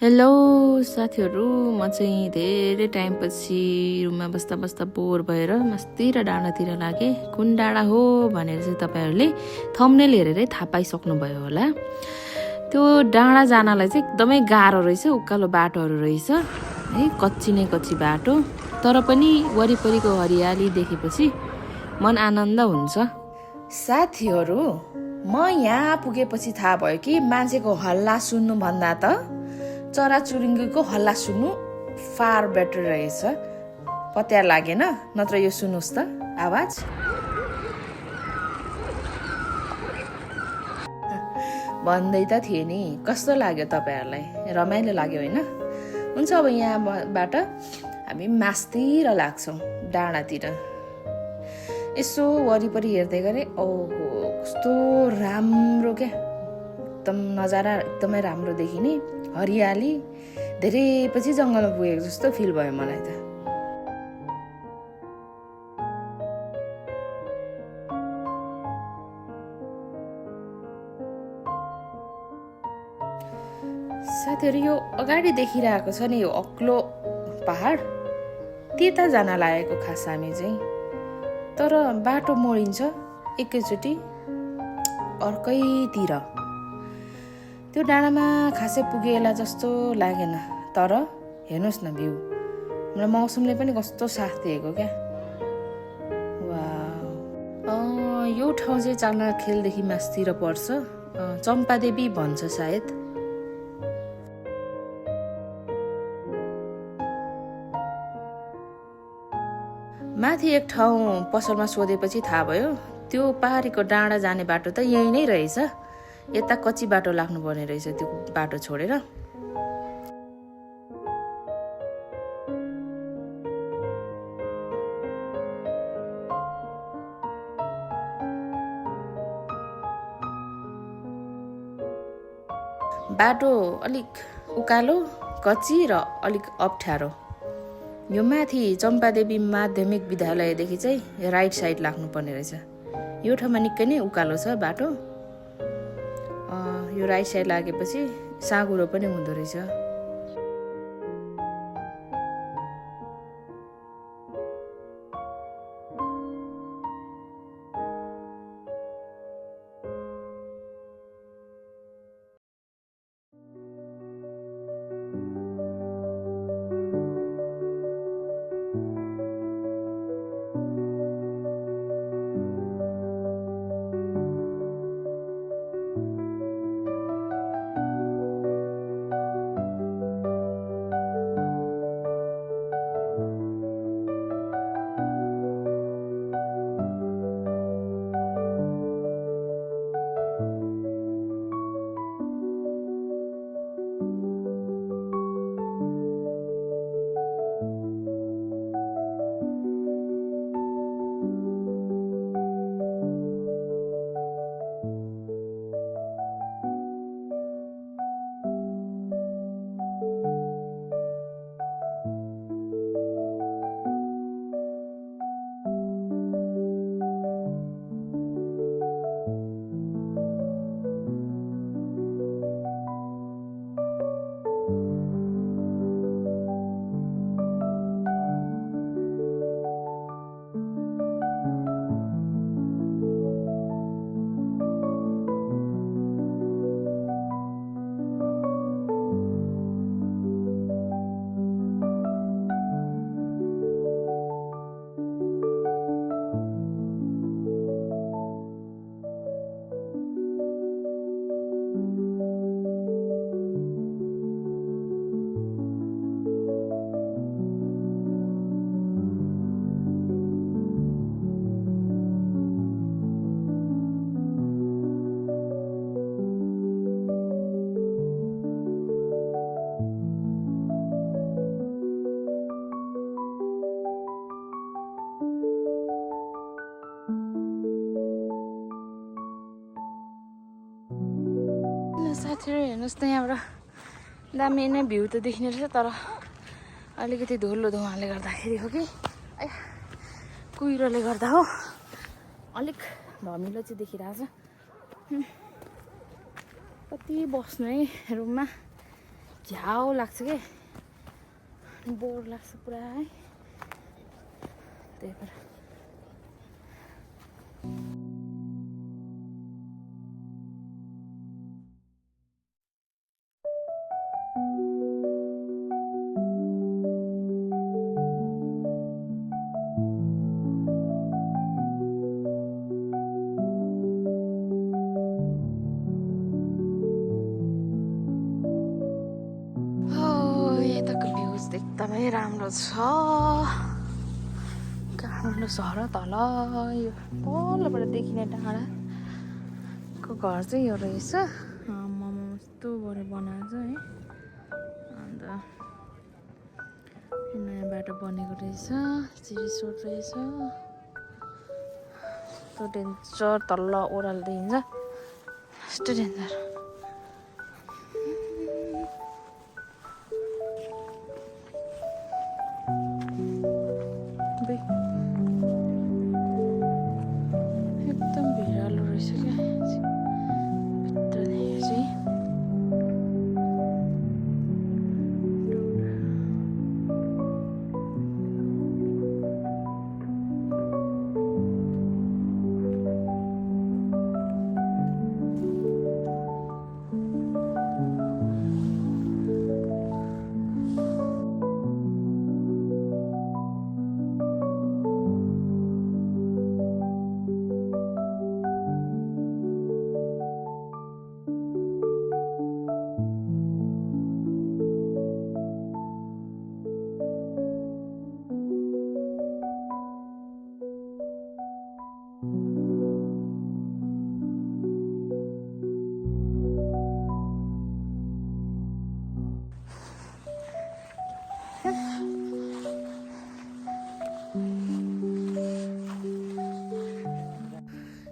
Hello साथीहरू, म चाहिँ धेरै टाइमपछि रुममा बस्दा बस्दा बोर भएर मस्ती र डाँडातिर लागेँ। कुन डाँडा हो भनेर चाहिँ तपाईँहरूले थम्बनेल हेरेरै थाहा पाइसक्नुभयो होला। त्यो डाँडा जानलाई चाहिँ एकदमै गाह्रो रहेछ, उकालो बाटोहरू रहेछ है, कच्ची नै कच्ची बाटो, तर पनि वरिपरिको हरियाली देखेपछि मन आनन्द हुन्छ। साथीहरू, म यहाँ पुगेपछि थाहा भयो कि मान्छेको हल्ला सुन्नुभन्दा त चराचुरुङ्गीको हल्ला सुन्नु फार बेटर रहेछ। पत्यार लागेन? नत्र यो सुन्नुहोस् त आवाज। भन्दै त थिएँ नि, कस्तो लाग्यो तपाईँहरूलाई? रमाइलो लाग्यो होइन? हुन्छ, अब यहाँबाट हामी मास्तिर लाग्छौँ, डाँडातिर। यसो वरिपरि हेर्दै गरेँ, ओहो कस्तो राम्रो क्या, एकदम नजारा एकदमै राम्रो देखिने, हरियाली। धेरै पछि जङ्गलमा पुगेको जस्तो फिल भयो मलाई त। साथीहरू, यो अगाडि देखिरहेको छ नि, यो अग्लो पहाड, त्यता जान लागेको खास हामी चाहिँ। तर बाटो मोडिन्छ एकैचोटि अर्कैतिर। त्यो डाँडामा खासै पुगेला जस्तो लागेन, तर हेर्नुहोस् न भ्यू। हाम्रो मौसमले पनि कस्तो साथ दिएको क्या। वाह, यो ठाउँ चाहिँ चाल्नाखेलदेखि मास्तिर पर्छ, चम्पादेवी भन्छ सायद। माथि एक ठाउँ पसलमा सोधेपछि थाहा भयो, त्यो पहाडीको डाँडा जाने बाटो त यही नै रहेछ, यता कच्ची बाटो लाग्नुपर्ने रहेछ त्यो बाटो छोडेर। बाटो अलिक उकालो, कच्ची र अलिक अप्ठ्यारो। यो माथि चम्पादेवी माध्यमिक विद्यालयदेखि चाहिँ राइट साइड लाग्नुपर्ने रहेछ। यो ठाउँमा निकै नै उकालो छ बाटो। यो राइट साइड लागेपछि साँघुरो पनि हुँदो रहेछ। साथीहरू हेर्नुहोस् त, यहाँबाट दामी नै भ्यू त देखिने रहेछ, तर अलिकति धुलो धुवाले गर्दाखेरि हो कि कुहिरोले गर्दा हो, अलिक धमिलो चाहिँ देखिरहेछ। कति बस्नु है रुममा, झ्याउ लाग्छ के बोर लाग्छ पुरा है त्यही भएर यताको भ्युज एकदमै राम्रो छ काठमाडौँ सहर तल यो तलबाट देखिने डाँडाको घर चाहिँ यो रहेछ आम्मामा कस्तो गरेर बनाएको छ है अन्त नयाँ बाटो बनेको रहेछ चिरिसोट रहेछ कस्तो डेन्जर तल्ल ओह्रालो देखिन्छ कस्तो डेन्जर एकदम भिरालो रहेछ क्या भित्रदेखि चाहिँ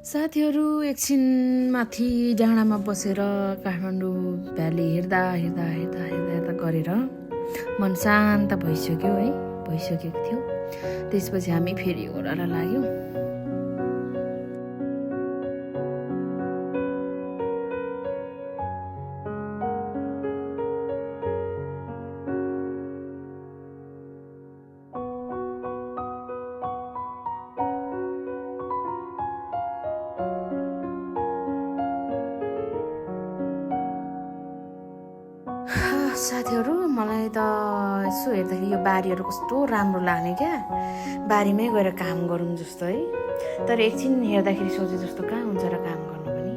साथीहरू एकछिन माथि डाँडामा बसेर काठमाडौँ भ्याली हेर्दा हेर्दा हेर्दा हेर्दा हेर्दा गरेर मन शान्त भइसक्यो है भइसकेको थियो त्यसपछि हामी फेरि ओह्रालो लाग्यौँ साथीहरू मलाई त यसो हेर्दाखेरि यो बारीहरू कस्तो राम्रो लाग्ने क्या बारीमै गएर काम गरौँ जस्तो है तर एकछिन हेर्दाखेरि सोचे जस्तो कहाँ हुन्छ र काम गर्नु पनि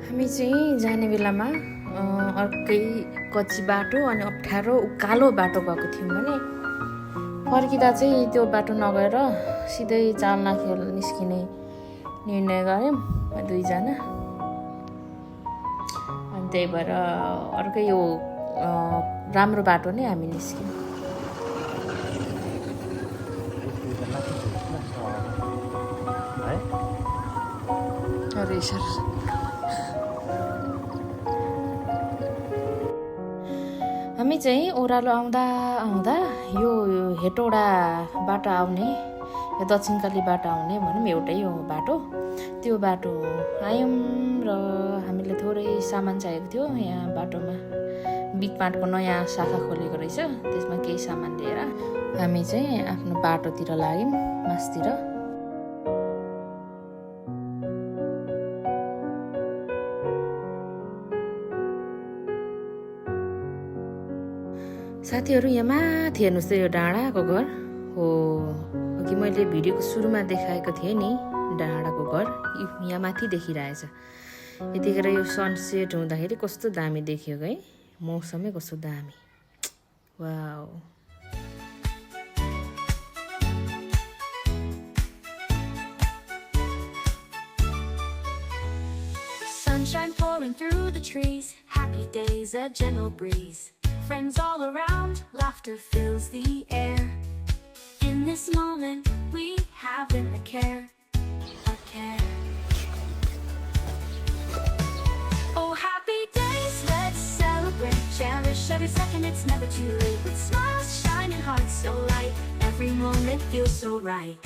हामी चाहिँ जाने बेलामा अर्कै कच्ची बाटो अनि अप्ठ्यारो उकालो बाटो गएको थियौँ भने फर्किँदा चाहिँ त्यो बाटो नगएर सिधै चाल्ना खेल निस्किने निर्णय गऱ्यौँ दुईजना अनि त्यही भएर अर्कै यो राम्रो बाटो नै हामी निस्क्यौँ अरे सर हामी चाहिँ ओह्रालो आउँदा आउँदा यो हेटौडा बाटो आउने यो दक्षिणकाली बाटो आउने भनौँ एउटै हो बाटो त्यो बाटो आयौँ र हामीले थोरै सामान चाहिएको थियो यहाँ बाटोमा बिटमार्टको नयाँ शाखा खोलेको रहेछ त्यसमा केही सामान लिएर हामी चाहिँ आफ्नो बाटोतिर लाग्यौँ मासतिर साथीहरू यहाँ माथि हेर्नुहोस् त यो डाँडाको घर हो अघि मैले भिडियोको सुरुमा देखाएको थिएँ नि डाँडाको घर यहाँ माथि देखिरहेछ यतिखेर यो सनसेट हुँदाखेरि कस्तो दामी देखियो है मौसमै कस्तो दामी wow Sunshine pouring through the trees, happy days, a gentle breeze. Friends all around, laughter fills the air. In this moment, we haven't a care, a care. Oh, happy days, let's celebrate. Cherish every second, it's never too late. With smiles, shining hearts so light, every moment feels so right.